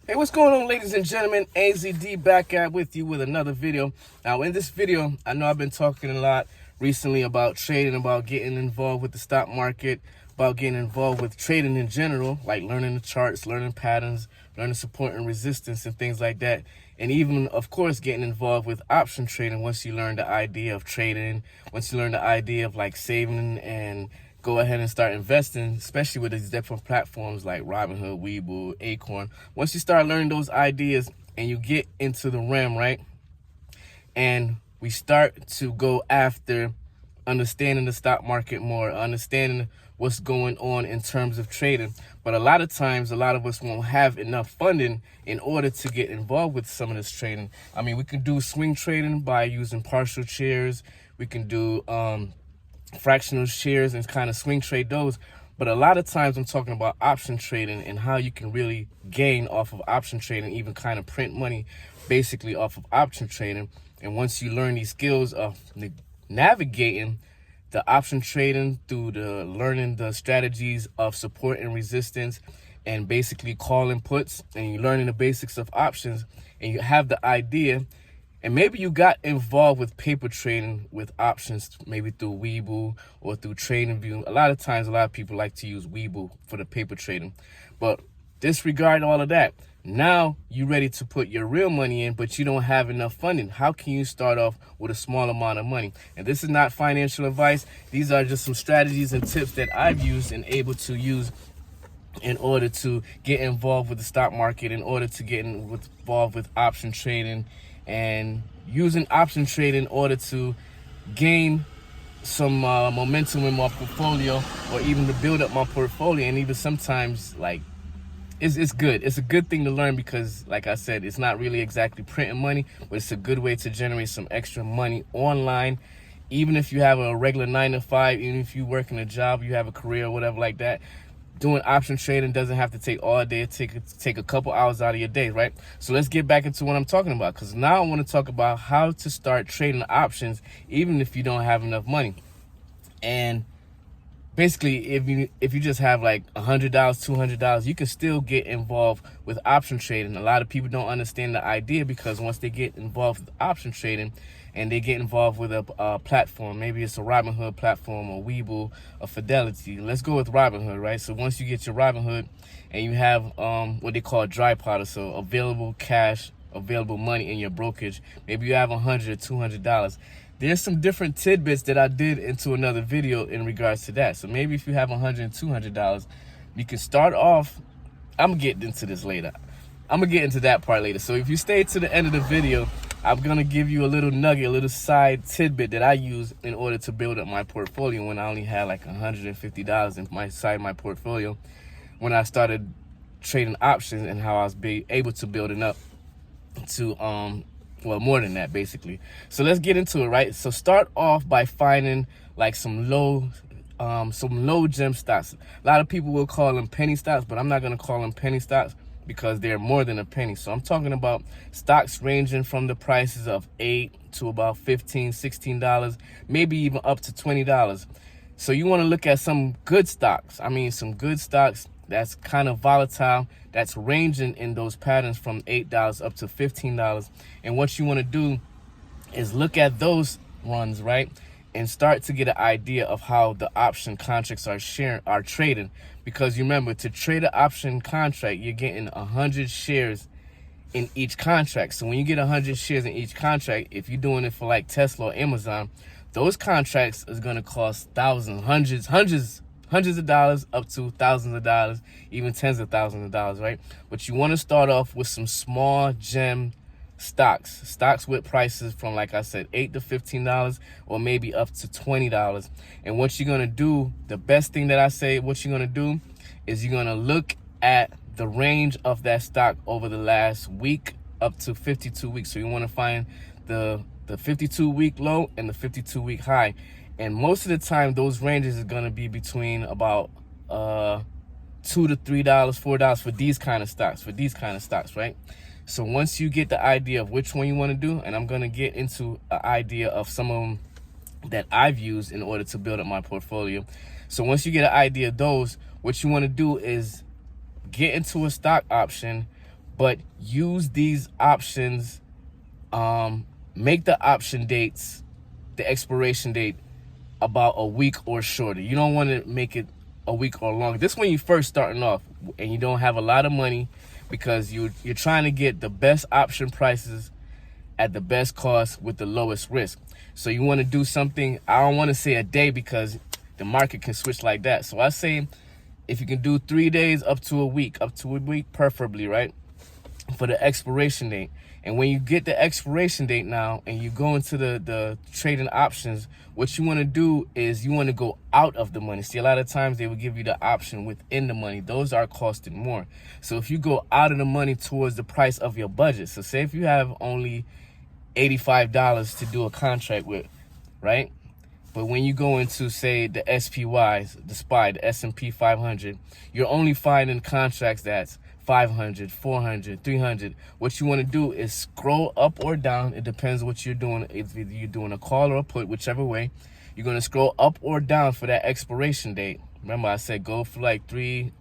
Hey, what's going on, ladies and gentlemen? AZD back at with you with another video. Now, in this video, I know I've been talking a lot recently about trading, about getting involved with the stock market, about getting involved with trading in general, like learning the charts, learning patterns, learning support and resistance and things like that. And even, of course, getting involved with option trading once you learn the idea of trading, once you learn the idea of like saving and go ahead and start investing, especially with these different platforms like Robinhood, Webull, Acorn. Once you start learning those ideas and you get into the realm, right? And we start to go after understanding the stock market more, understanding what's going on in terms of trading. But a lot of times, a lot of us won't have enough funding in order to get involved with some of this trading. I mean, we can do swing trading by using partial shares. We can do fractional shares and kind of swing trade those. But a lot of times I'm talking about option trading and how you can really gain off of option trading, even kind of print money basically off of option trading. And once you learn these skills of navigating the option trading through the learning the strategies of support and resistance and basically calling puts, and you're learning the basics of options, and you have the idea. And maybe you got involved with paper trading with options, maybe through Webull or through TradingView. A lot of times, a lot of people like to use Webull for the paper trading. But disregard all of that. Now you're ready to put your real money in, but you don't have enough funding. How can you start off with a small amount of money? And this is not financial advice. These are just some strategies and tips that I've used and able to use in order to get involved with the stock market, in order to get involved with option trading, and using option trade in order to gain some momentum in my portfolio, or even to build up my portfolio. And even sometimes, like, it's good. It's a good thing to learn because, like I said, it's not really exactly printing money, but it's a good way to generate some extra money online. Even if you have a regular 9 to 5, even if you work in a job, you have a career or whatever like that, doing option trading doesn't have to take all day. It take a couple hours out of your day, right? So let's get back into what I'm talking about, because now I want to talk about how to start trading options even if you don't have enough money. And basically, if you just have like $100, $200, you can still get involved with option trading. A lot of people don't understand the idea, because once they get involved with option trading and they get involved with a platform, maybe it's a Robinhood platform or Webull or Fidelity. Let's go with Robinhood, right? So once you get your Robinhood and you have what they call dry powder, so available cash, available money in your brokerage, maybe you have $100 or $200. There's some different tidbits that I did into another video in regards to that. So maybe if you have $100 and $200, you can start off. I'm getting into this later. I'm gonna get into that part later. So if you stay to the end of the video, I'm gonna give you a little nugget, a little side tidbit that I use in order to build up my portfolio when I only had like $150 in my portfolio when I started trading options, and how I was able to build it up to well, more than that, basically. So let's get into it, right? So start off by finding like some low gem stocks. A lot of people will call them penny stocks, but I'm not gonna call them penny stocks because they're more than a penny. So I'm talking about stocks ranging from the prices of $8 to about $15, $16, maybe even up to $20. So you want to look at some good stocks. I mean, some good stocks that's kind of volatile, that's ranging in those patterns from $8 up to $15. And what you want to do is look at those runs, right? And start to get an idea of how the option contracts are traded. Because you remember, to trade an option contract, you're getting 100 shares in each contract. So when you get 100 shares in each contract, if you're doing it for like Tesla or Amazon, those contracts is going to cost thousands, hundreds of dollars up to thousands of dollars, even tens of thousands of dollars, right? But you want to start off with some small gem stocks with prices from, like I said, $8 to $15, or maybe up to $20. And what you're gonna do, the best thing that I say, what you're gonna do is you're gonna look at the range of that stock over the last week up to 52 weeks. So you want to find the 52-week low and the 52-week high. And most of the time, those ranges are gonna be between about $2 to $3, $4 for these kind of stocks, right? So once you get the idea of which one you want to do, and I'm going to get into an idea of some of them that I've used in order to build up my portfolio. So once you get an idea of those, what you want to do is get into a stock option, but use these options. Make the option dates, the expiration date, about a week or shorter. You don't want to make it a week or longer. This when you first starting off and you don't have a lot of money, because you're trying to get the best option prices at the best cost with the lowest risk. So you want to do something, I don't want to say a day because the market can switch like that. So I say if you can do 3 days up to a week preferably, right, for the expiration date. And when you get the expiration date now and you go into the trading options, what you want to do is you want to go out of the money. See, a lot of times they will give you the option within the money. Those are costing more. So if you go out of the money towards the price of your budget, so say if you have only $85 to do a contract with, right? But when you go into, say, the SPYs, the SPY, the S&P 500, you're only finding contracts that's 500, 400, 300. What you want to do is scroll up or down. It depends what you're doing. If you're doing a call or a put, whichever way, you're going to scroll up or down for that expiration date. Remember, I said go for like 3,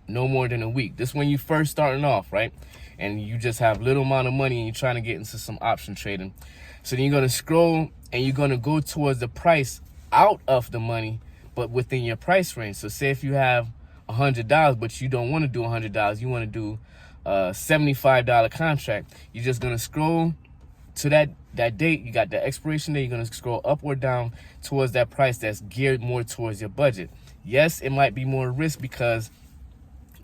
no more than a week. This when you first starting off, right? And you just have little amount of money and you're trying to get into some option trading. So then you're going to scroll and you're going to go towards the price out of the money, but within your price range. So say if you have $100, but you don't want to do $100, you want to do a $75 contract, you're just going to scroll to that date. You got the expiration date. You're going to scroll up or down towards that price that's geared more towards your budget. Yes, it might be more risk because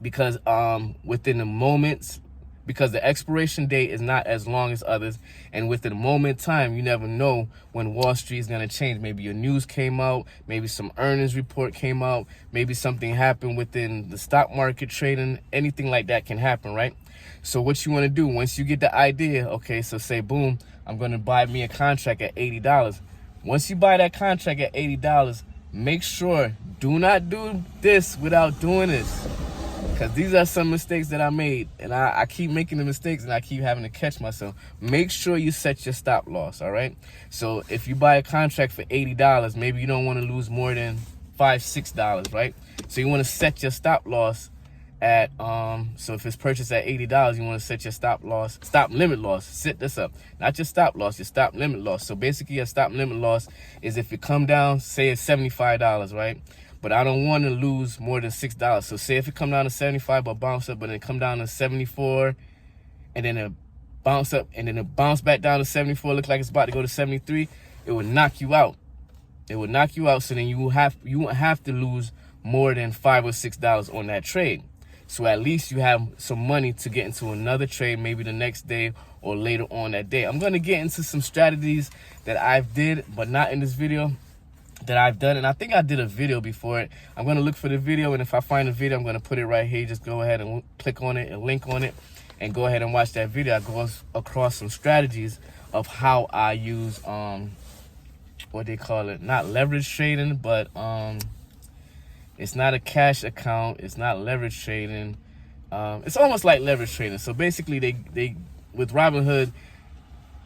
within the moments, because the expiration date is not as long as others, and within a moment time, you never know when Wall Street is going to change. Maybe your news came out, maybe some earnings report came out, maybe something happened within the stock market trading. Anything like that can happen, right? So what you want to do, once you get the idea, okay, so say, boom, I'm going to buy me a contract at $80. Once you buy that contract at $80, make sure, do not do this without doing this. Because these are some mistakes that I made, and I keep making the mistakes and I keep having to catch myself. Make sure you set your stop loss, all right? So if you buy a contract for $80, maybe you don't want to lose more than $5, $6, right? So you want to set your stop loss at, so if it's purchased at $80, you want to set your stop limit loss. Set this up. Not your stop loss, your stop limit loss. So basically your stop limit loss is if it come down, say it's $75, right? But I don't want to lose more than $6. So say if it come down to 75 but bounce up, but then it come down to 74, and then it bounce up, and then it bounce back down to 74, look like it's about to go to 73, it would knock you out. It would knock you out, so then you won't have to lose more than $5 or $6 on that trade. So at least you have some money to get into another trade, maybe the next day or later on that day. I'm going to get into some strategies that I've did, but not in this video, that I've done, and I think I did a video before it. I'm going to look for the video, and if I find the video, I'm going to put it right here. Just go ahead and click on it and link on it and go ahead and watch that video. I go across some strategies of how I use what they call it, not leverage trading, but it's not a cash account, it's not leverage trading, it's almost like leverage trading. So basically they with Robinhood,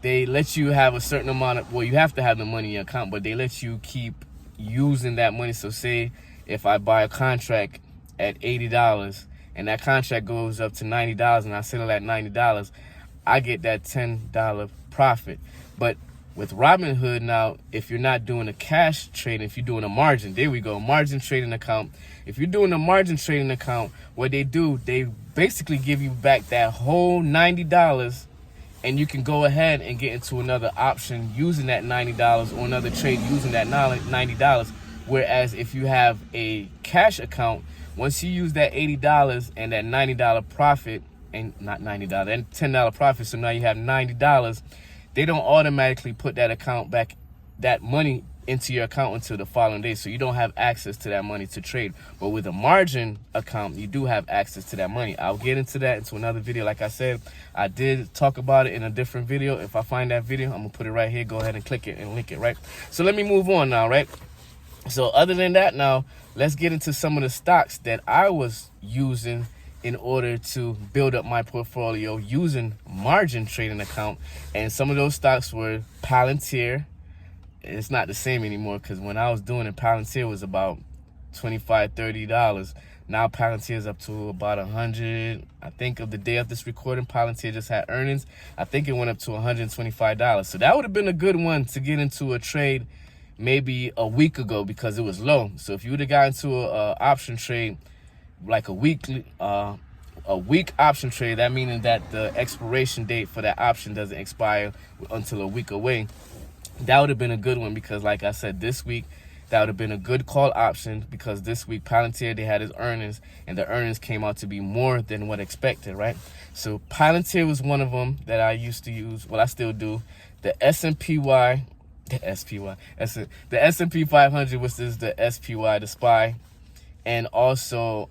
they let you have a certain amount of, well, you have to have the money in your account, but they let you keep using that money. So say if I buy a contract at $80 and that contract goes up to $90 and I sell it at $90, I get that $10 profit. But with Robinhood now, if you're not doing a cash trade, if you're doing a margin, there we go, margin trading account. If you're doing a margin trading account, what they do, they basically give you back that whole $90, and you can go ahead and get into another option using that $90 or another trade using that $90. Whereas if you have a cash account, once you use that $80 and that $90 profit, and not $90, and $10 profit, so now you have $90, they don't automatically put that account back, that money into your account until the following day. So you don't have access to that money to trade. But with a margin account, you do have access to that money. I'll get into that into another video. Like I said, I did talk about it in a different video. If I find that video, I'm gonna put it right here. Go ahead and click it and link it, right? So let me move on now, right? So other than that, now let's get into some of the stocks that I was using in order to build up my portfolio using margin trading account. And some of those stocks were Palantir. It's not the same anymore, because when I was doing it, Palantir was about $25, $30. Now Palantir is up to about 100. I think of the day of this recording, Palantir just had earnings. I think it went up to $125. So that would have been a good one to get into a trade maybe a week ago because it was low. So if you would have got into a option trade, like a week option trade, that meaning that the expiration date for that option doesn't expire until a week away, that would have been a good one because, like I said, this week, that would have been a good call option because this week Palantir, they had his earnings, and the earnings came out to be more than what expected, right? So Palantir was one of them that I used to use. Well, I still do. The S&P 500, which is the SPY, the SPY, and also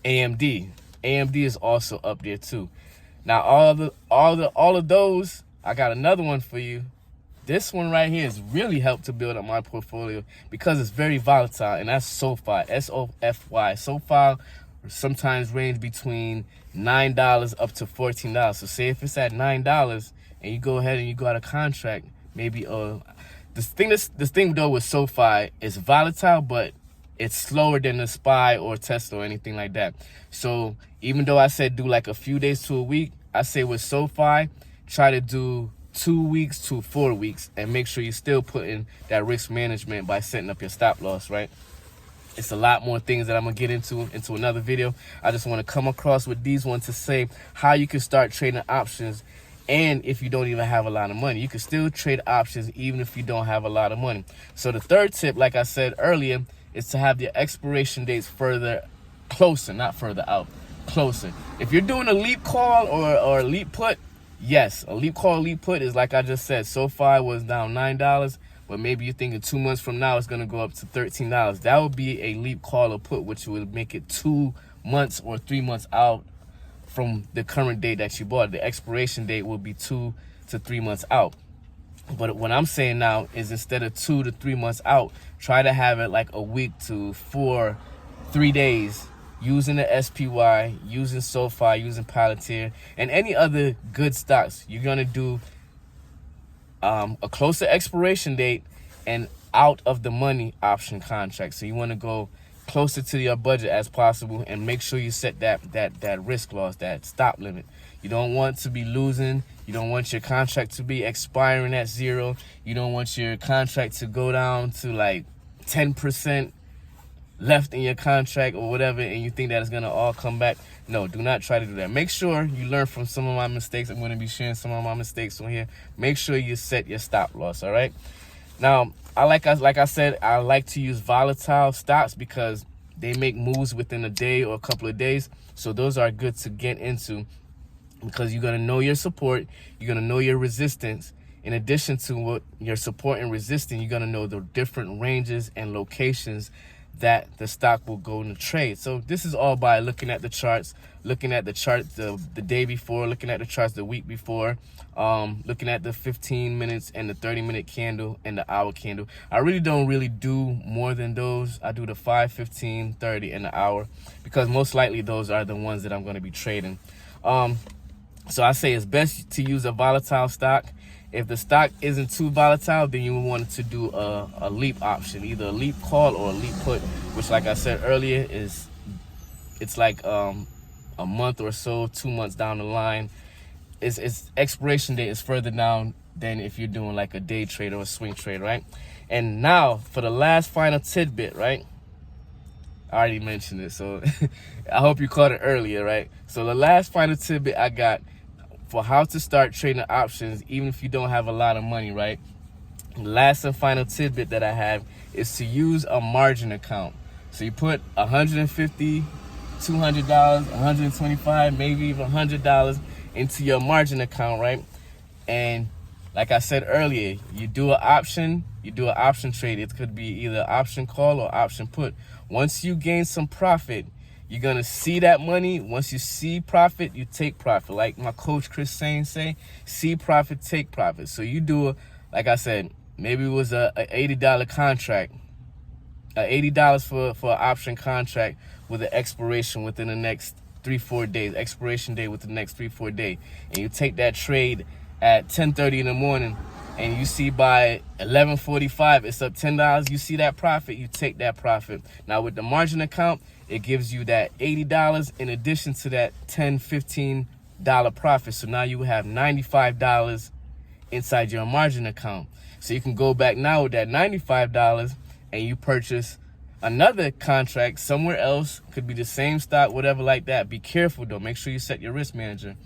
AMD. AMD is also up there too. Now all of those, I got another one for you. This one right here has really helped to build up my portfolio because it's very volatile, and that's SoFi, SOFY. SoFi sometimes range between $9 up to $14. So say if it's at $9 and you go ahead and you got a contract, maybe this thing though with SoFi is volatile, but it's slower than the SPY or Tesla or anything like that. So even though I said do like a few days to a week, I say with SoFi, try to do 2 weeks to 4 weeks and make sure you still put in that risk management by setting up your stop loss, right? It's a lot more things that I'm gonna get into another video. I just want to come across with these ones to say how you can start trading options. And if you don't even have a lot of money, you can still trade options even if you don't have a lot of money. So the third tip, like I said earlier, is to have your expiration dates closer, not further out, closer. If you're doing a leap call or a leap put, yes, a leap call, leap put is like I just said. SoFi was down $9, but maybe you're thinking 2 months from now it's going to go up to $13. That would be a leap call or put, which would make it 2 months or 3 months out from the current date that you bought. The expiration date will be 2 to 3 months out. But what I'm saying now is instead of 2 to 3 months out, try to have it like a week to 3 days using the SPY, using SoFi, using Palantir, and any other good stocks. You're going to do a closer expiration date and out of the money option contract. So you want to go closer to your budget as possible and make sure you set that risk loss, that stop limit. You don't want to be losing. You don't want your contract to be expiring at 0. You don't want your contract to go down to like 10% left in your contract or whatever, and you think that it's going to all come back. No, do not try to do that. Make sure you learn from some of my mistakes. I'm going to be sharing some of my mistakes on here. Make sure you set your stop loss, all right? Now, like I said, I like to use volatile stocks because they make moves within a day or a couple of days. So those are good to get into because you're going to know your support. You're going to know your resistance. In addition to what your support and resistance, you're going to know the different ranges and locations that the stock will go in the trade. So this is all by looking at the charts, looking at the chart the day before, looking at the charts the week before, looking at the 15 minutes and the 30-minute candle and the hour candle. I really don't do more than those. I do the 5, 15, 30, and the hour because most likely those are the ones that I'm going to be trading. So I say it's best to use a volatile stock. If the stock isn't too volatile, then you want to do a leap option, either a leap call or a leap put, which, like I said earlier, it's like a month or so, 2 months down the line. Its expiration date is further down than if you're doing like a day trade or a swing trade, right? And now for the last final tidbit, right? I already mentioned it, so I hope you caught it earlier, right? So the last final tidbit I got for how to start trading options, even if you don't have a lot of money, right? The last and final tidbit that I have is to use a margin account. So you put $150, $200, $125, maybe even $100 into your margin account, right? And like I said earlier, you do an option trade. It could be either option call or option put. Once you gain some profit, you're going to see that money. Once you see profit, you take profit. Like my coach Chris say, see profit, take profit. So you do, like I said, maybe it was a $80 contract, $80 for an option contract with an expiration within the next 3-4 days, expiration date within the next 3-4 days. And you take that trade at 10:30 in the morning and you see by 11:45 it's up $10, you see that profit, you take that profit. Now with the margin account, it gives you that $80 in addition to that $10-15 profit. So now you have $95 inside your margin account. So you can go back now with that $95 and you purchase another contract somewhere else. Could be the same stock, whatever like that. Be careful though, make sure you set your risk manager.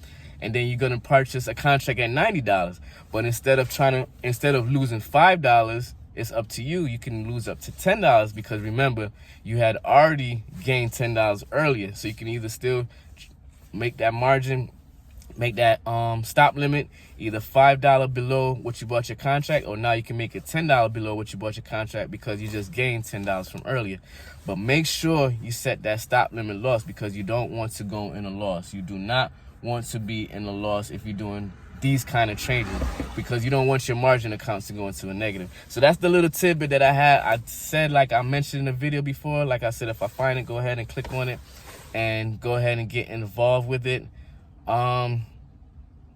And then you're gonna purchase a contract at $90. But instead of losing $5, it's up to you. You can lose up to $10 because remember, you had already gained $10 earlier. So you can either still make that margin, make that stop limit either $5 below what you bought your contract, or now you can make it $10 below what you bought your contract because you just gained $10 from earlier. But make sure you set that stop limit loss because you don't want to go in a loss. You do not want to be in a loss if you're doing these kind of changes because you don't want your margin accounts to go into a negative. So that's the little tidbit that I had. I said, like I mentioned in the video before, like I said, if I find it, go ahead and click on it and go ahead and get involved with it.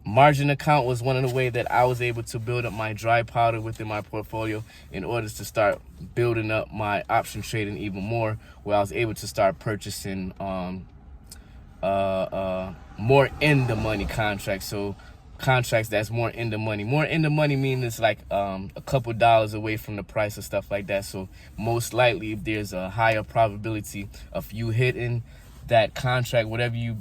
Margin account was one of the ways that I was able to build up my dry powder within my portfolio in order to start building up my option trading even more, where I was able to start purchasing more in the money contracts. So contracts that's more in the money. More in the money means it's like a couple dollars away from the price and stuff like that. So most likely if there's a higher probability of you hitting that contract, whatever you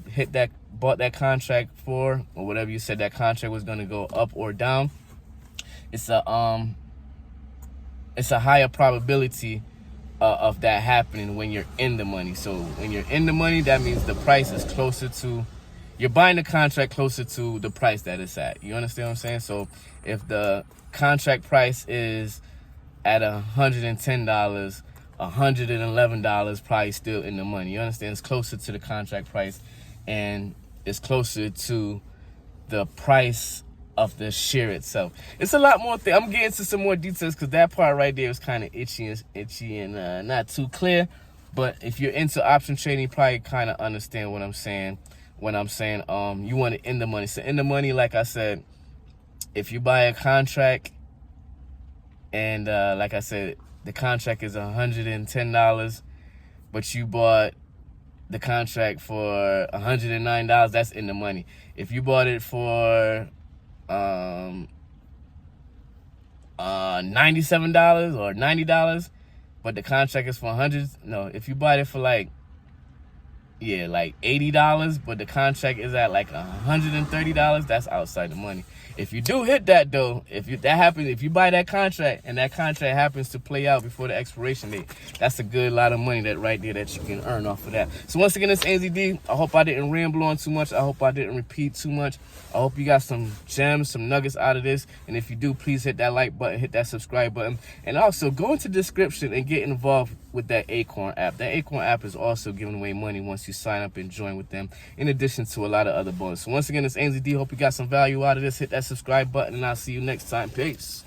bought that contract for, or whatever you said that contract was going to go up or down, it's a higher probability of that happening when you're in the money. So when you're in the money, that means the price is closer to, you're buying the contract closer to the price that it's at. You understand what I'm saying? So if the contract price is at $110, $111 probably still in the money. You understand? It's closer to the contract price and it's closer to the price of the share itself. It's a lot more I'm getting into some more details because that part right there is kind of itchy and not too clear. But if you're into option trading, you probably kind of understand what I'm saying when I'm saying you want it in the money. So in the money, like I said, if you buy a contract and like I said, the contract is $110, but you bought the contract for $109, that's in the money. If you bought it for $97 or $90, but the contract is for if you bought it for like $80, but the contract is at like $130, that's outside the money. If you do hit that though, if you buy that contract and that contract happens to play out before the expiration date, that's a good lot of money that right there that you can earn off of that. So once again, it's AZD. I hope I didn't ramble on too much. I hope I didn't repeat too much. I hope you got some gems, some nuggets out of this. And if you do, please hit that like button, hit that subscribe button. And also go into the description and get involved with that Acorn app. That Acorn app is also giving away money once you sign up and join with them, in addition to a lot of other bonuses. So once again, it's AZD. Hope you got some value out of this. Hit that subscribe button and I'll see you next time. Peace.